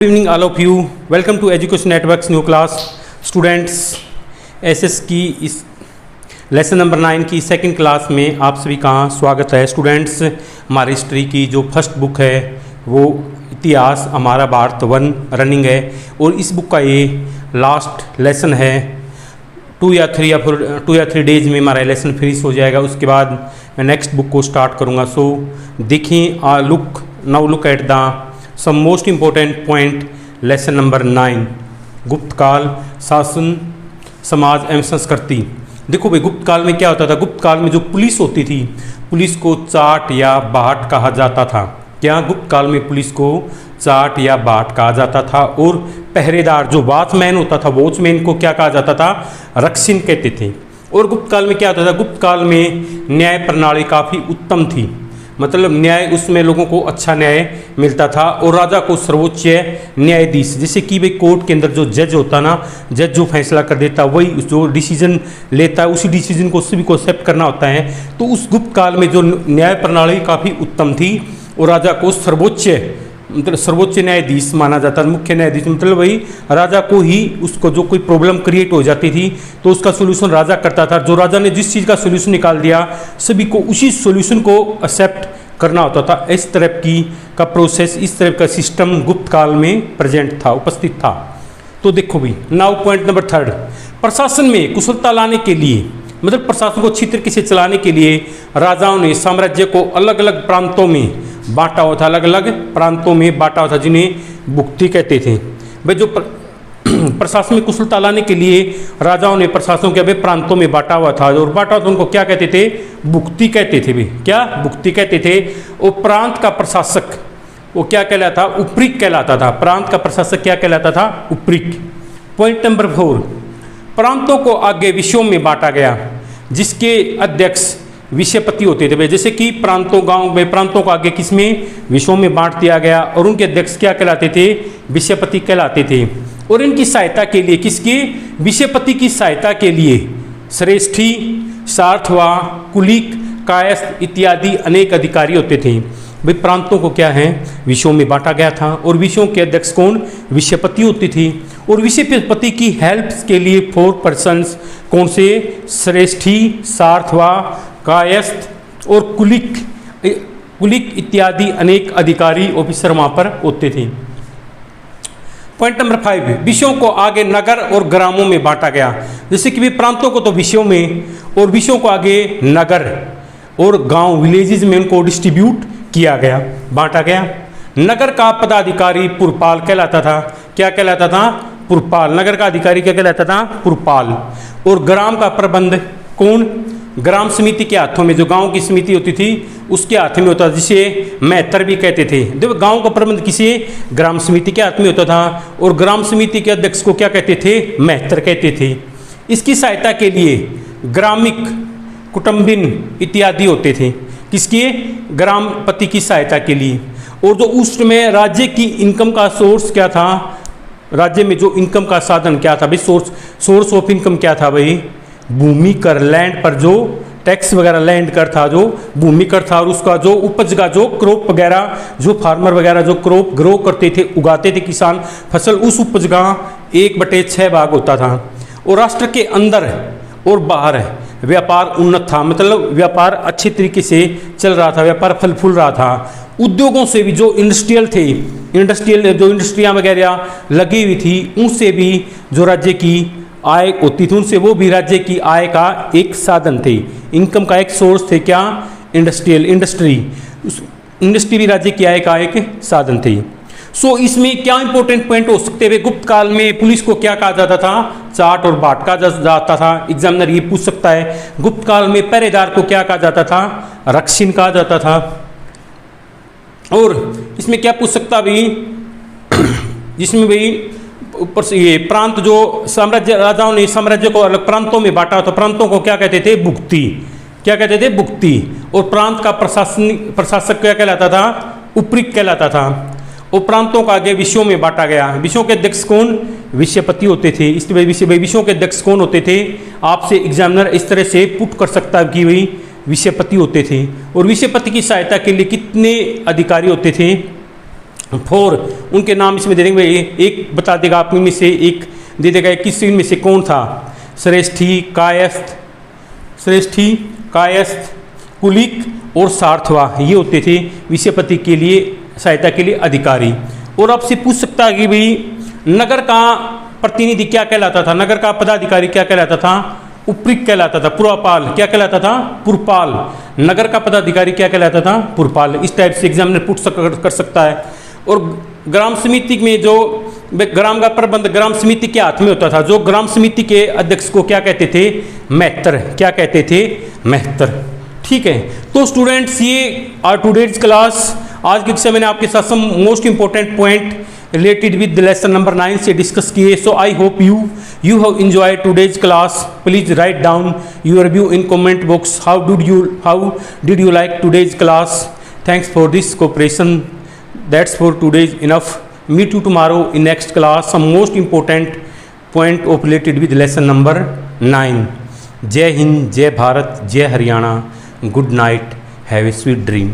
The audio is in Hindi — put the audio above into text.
Good evening all of you. Welcome to Education Network's new class. Students, SS की इस लेसन नंबर 9 की सेकंड क्लास में आप सभी का स्वागत है। स्टूडेंट्स, हमारी हिस्ट्री की जो फर्स्ट बुक है वो इतिहास हमारा भारत 1 रनिंग है और इस बुक का ये लास्ट लेसन है। 2 या 3 डेज में हमारा लेसन फिनिश हो जाएगा। उसके बाद मैं नेक्स्ट बुक को स्टार्ट करूँगा। सो देखिए, look at the some most important point lesson number 9, गुप्त काल, शासन, समाज एवं संस्कृति। देखो भाई, गुप्त काल में क्या होता था? गुप्त काल में जो पुलिस होती थी, पुलिस को चाट या बाट कहा जाता था। क्या गुप्त काल में पुलिस को चाट या बाट कहा जाता था? और पहरेदार जो वॉचमैन होता था, वॉचमैन को क्या कहा जाता था? रक्षिन कहते थे। और गुप्त काल में क्या होता था? गुप्त काल में न्याय प्रणाली काफ़ी उत्तम थी, मतलब न्याय उसमें लोगों को अच्छा न्याय मिलता था। और राजा को सर्वोच्च न्यायाधीश, जैसे कि भाई कोर्ट के अंदर जो जज होता ना, जज जो फैसला कर देता, वही जो डिसीजन लेता है, उसी डिसीजन को सभी को एक्सेप्ट करना होता है। तो उस गुप्त काल में जो न्याय प्रणाली काफ़ी उत्तम थी और राजा को सर्वोच्च न्यायाधीश माना जाता है। मुख्य न्यायाधीश मतलब वही राजा को ही, उसको जो कोई प्रॉब्लम क्रिएट हो जाती थी तो उसका सोल्यूशन राजा करता था। जो राजा ने जिस चीज़ का सोल्यूशन निकाल दिया, सभी को उसी सोल्यूशन को एक्सेप्ट करना होता था। इस तरह का प्रोसेस, इस तरह का सिस्टम गुप्त काल में प्रेजेंट था, उपस्थित था। तो देखो भी, नाउ पॉइंट नंबर 3, प्रशासन में कुशलता लाने के लिए, मतलब प्रशासन को अच्छी तरीके से चलाने के लिए राजाओं ने साम्राज्य को अलग अलग प्रांतों में बांटा हुआ था, अलग अलग प्रांतों में बांटा हुआ था, जिन्हें भुक्ति कहते थे। भाई जो प्रशासन में कुशलता लाने के लिए राजाओं ने प्रशासन के प्रांतों में बांटा हुआ था, और बांटा हुआ था उनको क्या कहते थे? भुक्ति कहते थे। भाई क्या भुक्ति कहते थे? और प्रांत का प्रशासक वो क्या कहलाता? उपरीक कहलाता था। प्रांत का प्रशासक क्या कहलाता था? उपरीक। पॉइंट नंबर 4, प्रांतों को आगे विषयों में बांटा गया, जिसके अध्यक्ष विषयपति होते थे। जैसे कि गांव में प्रांतों को आगे किसमें? विषयों में बांट दिया गया, और उनके अध्यक्ष क्या कहलाते थे? विषयपति कहलाते थे। और इनकी सहायता के लिए, किसकी? विषयपति की सहायता के लिए श्रेष्ठी, सार्थवा, कुलिक, कायस्थ इत्यादि अनेक अधिकारी होते थे। भाई प्रांतों को क्या है? विषयों में बांटा गया था, और विषयों के अध्यक्ष कौन? विषयपति होती थी। और विषयपति की हेल्प के लिए 4 पर्सन्स कौन से? श्रेष्ठी, सार्थवा, कायस्थ और कुलिक इत्यादि अनेक अधिकारी ऑफिसर वहां पर होते थे। पॉइंट नंबर 5, विषयों को आगे नगर और ग्रामों में बांटा गया। जैसे कि भी प्रांतों को तो विषयों में, और विषयों को आगे नगर और गांव, विलेजेस में उनको डिस्ट्रीब्यूट किया गया, बांटा गया। नगर का पदाधिकारी पुरपाल कहलाता था। क्या कहलाता था? पुरपाल। नगर का अधिकारी क्या कहलाता था? पुरपाल। और ग्राम का प्रबंध कौन? ग्राम समिति के हाथों में, जो गांव की समिति होती थी उसके हाथ में होता था, जिसे मेहतर भी कहते थे। देखो, गांव का प्रबंध किसी ग्राम समिति के हाथ में होता था, और ग्राम समिति के अध्यक्ष को क्या कहते थे? मेहतर कहते थे। इसकी सहायता के लिए ग्रामिक, कुटुंबिन इत्यादि होते थे। किसके? ग्रामपति की सहायता के लिए। और जो उस समय राज्य की इनकम का सोर्स क्या था? राज्य में जो इनकम का साधन क्या था भाई? सोर्स ऑफ इनकम क्या था भाई? भूमि कर, लैंड पर जो टैक्स वगैरह, लैंड कर था, जो भूमि कर था, और उसका जो उपज का जो क्रॉप वगैरह, जो फार्मर वगैरह जो क्रॉप ग्रो करते थे, उगाते थे किसान फसल, उस उपज का 1/6 भाग होता था। और राष्ट्र के अंदर और बाहर व्यापार उन्नत था, मतलब व्यापार अच्छे तरीके से चल रहा था, व्यापार फल फूल रहा था। उद्योगों से भी जो इंडस्ट्रियाँ वगैरह लगी हुई थी, उनसे भी जो राज्य की आय होती थी, उनसे वो भी राज्य की आय का एक साधन थे, इनकम का एक सोर्स थे। क्या? इंडस्ट्री भी राज्य की आय का एक साधन थे। सो इसमें क्या इंपॉर्टेंट पॉइंट हो सकते हैं? गुप्त काल में पुलिस को क्या कहा जाता था? चाट और बाट कहा जाता था। एग्जामिनर ये पूछ सकता है। गुप्त काल में पहरेदार को क्या कहा जाता था? रक्षिन कहा जाता था। और इसमें क्या पूछ सकता भी, जिसमें भाई ऊपर से ये प्रांत, जो साम्राज्य, राजाओं ने साम्राज्य को अलग प्रांतों में बांटा, तो प्रांतों को क्या कहते थे? भुक्ति। क्या कहते थे? भुक्ति। और प्रांत का प्रशासक क्या कहलाता था? उपरीक कहलाता था। और प्रांतों का आगे विषयों में बांटा गया। विषयों के अध्यक्ष कौन? विषयपति होते थे। इस विषयों के अध्यक्ष कौन होते थे? आपसे एग्जामिनर इस तरह से पुट कर सकता है कि भाई विषयपति होते थे। और विषयपति की सहायता के लिए कितने अधिकारी होते थे? 4 उनके नाम इसमें दे देंगे, एक बता देगा आप में से, एक दे देगा किस में से कौन था, श्रेष्ठी, कायस्थ, कुलिक और सार्थवा, ये होते थे विषयपति के लिए सहायता के लिए अधिकारी। और आपसे पूछ सकता है कि भाई नगर का प्रतिनिधि क्या कहलाता था, नगर का पदाधिकारी क्या कहलाता था, उपरिक कहलाता था, पुरपाल क्या कहलाता था, पुरपाल। नगर का पदाधिकारी क्या कहलाता था, पुरपाल। इस टाइप से एग्जामिनर पूछ कर सकता है। और ग्राम समिति में जो ग्राम का प्रबंध ग्राम समिति के हाथ में होता था, जो ग्राम समिति के अध्यक्ष को क्या कहते थे, मेहतर, क्या कहते थे, मेहतर। ठीक है, तो स्टूडेंट्स ये आर टुडेज क्लास, आज की कक्षा मैंने आपके साथ some most important point related with lesson number 9 से डिस्कस किए। So I hope you have enjoyed today's class. Please write down your review in comment box. How did you like today's class? Thanks for this cooperation. That's for today's enough. Meet you tomorrow in next class. Some most important point of related with lesson number 9. जय हिंद, जय भारत, जय Haryana. Good night. Have a sweet dream.